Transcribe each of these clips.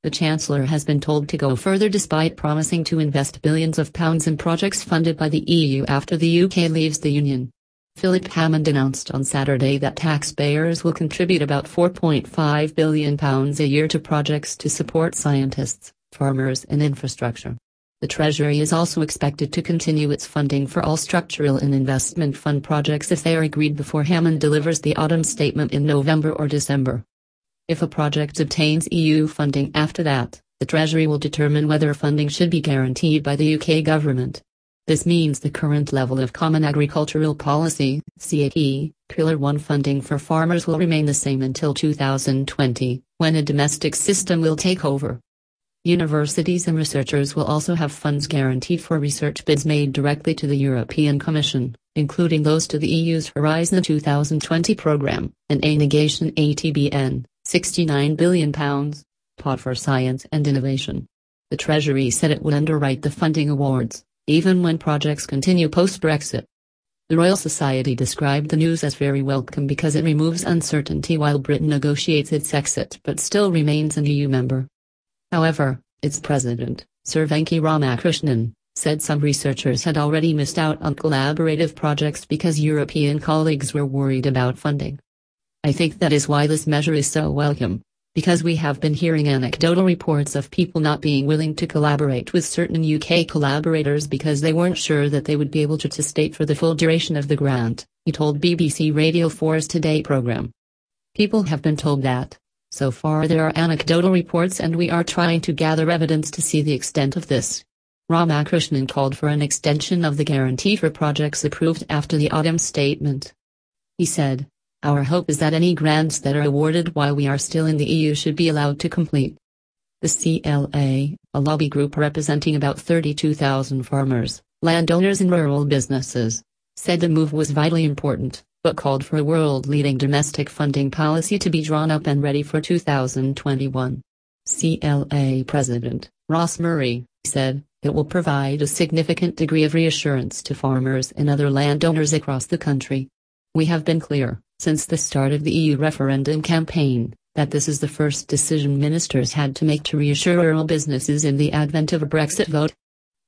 The Chancellor has been told to go further despite promising to invest billions of pounds in projects funded by the EU after the UK leaves the Union. Philip Hammond announced on Saturday that taxpayers will contribute about £4.5 billion a year to projects to support scientists, farmers and infrastructure. The Treasury is also expected to continue its funding for all structural and investment fund projects if they are agreed before Hammond delivers the autumn statement in November or December. If a project obtains EU funding after that, the Treasury will determine whether funding should be guaranteed by the UK government. This means the current level of Common Agricultural Policy (CAP) Pillar 1 funding for farmers will remain the same until 2020, when a domestic system will take over. Universities and researchers will also have funds guaranteed for research bids made directly to the European Commission, including those to the EU's Horizon 2020 programme, and a negation ATBN, £69 billion, pot for science and innovation. The Treasury said it would underwrite the funding awards, even when projects continue post-Brexit. The Royal Society described the news as very welcome because it removes uncertainty while Britain negotiates its exit but still remains an EU member. However, its president, Sir Venki Ramakrishnan, said some researchers had already missed out on collaborative projects because European colleagues were worried about funding. I think that is why this measure is so welcome, because we have been hearing anecdotal reports of people not being willing to collaborate with certain UK collaborators because they weren't sure that they would be able to state for the full duration of the grant, he told BBC Radio 4's Today programme. People have been told that. So far there are anecdotal reports and we are trying to gather evidence to see the extent of this. Ramakrishnan called for an extension of the guarantee for projects approved after the autumn statement. He said, "Our hope is that any grants that are awarded while we are still in the EU should be allowed to complete." The CLA, a lobby group representing about 32,000 farmers, landowners and rural businesses, said the move was vitally important, but called for a world-leading domestic funding policy to be drawn up and ready for 2021. CLA President, Ross Murray, said, "It will provide a significant degree of reassurance to farmers and other landowners across the country. We have been clear, since the start of the EU referendum campaign, that this is the first decision ministers had to make to reassure rural businesses in the advent of a Brexit vote.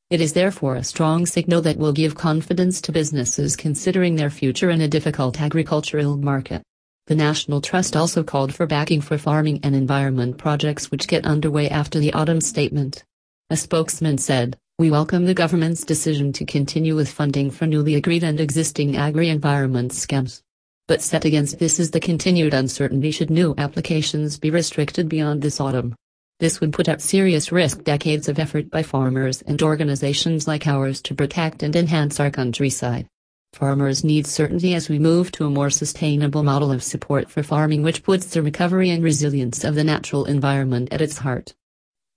It is therefore a strong signal that will give confidence to businesses considering their future in a difficult agricultural market." The National Trust also called for backing for farming and environment projects which get underway after the autumn statement. A spokesman said, "We welcome the government's decision to continue with funding for newly agreed and existing agri-environment schemes. But set against this is the continued uncertainty should new applications be restricted beyond this autumn. This would put at serious risk decades of effort by farmers and organizations like ours to protect and enhance our countryside. Farmers need certainty as we move to a more sustainable model of support for farming which puts the recovery and resilience of the natural environment at its heart."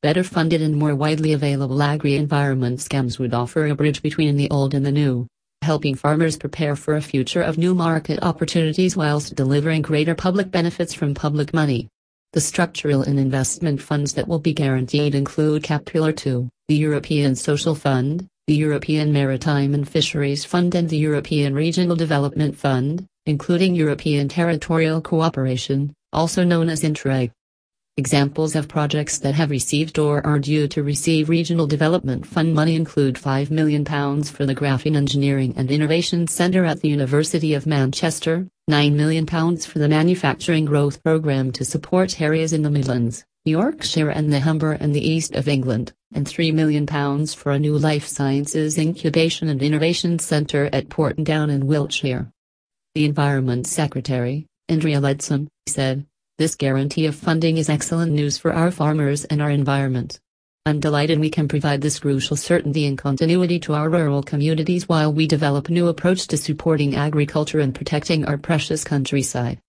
Better funded and more widely available agri-environment schemes would offer a bridge between the old and the new, helping farmers prepare for a future of new market opportunities whilst delivering greater public benefits from public money. The structural and investment funds that will be guaranteed include CAP Pillar 2, the European Social Fund, the European Maritime and Fisheries Fund and the European Regional Development Fund, including European Territorial Cooperation, also known as Interreg. Examples of projects that have received or are due to receive Regional Development Fund money include £5 million for the Graphene Engineering and Innovation Centre at the University of Manchester, £9 million for the Manufacturing Growth Programme to support areas in the Midlands, Yorkshire and the Humber and the East of England, and £3 million for a new Life Sciences Incubation and Innovation Centre at Portondown in Wiltshire. The Environment Secretary, Andrea Leadsom, said, "This guarantee of funding is excellent news for our farmers and our environment. I'm delighted we can provide this crucial certainty and continuity to our rural communities while we develop a new approach to supporting agriculture and protecting our precious countryside."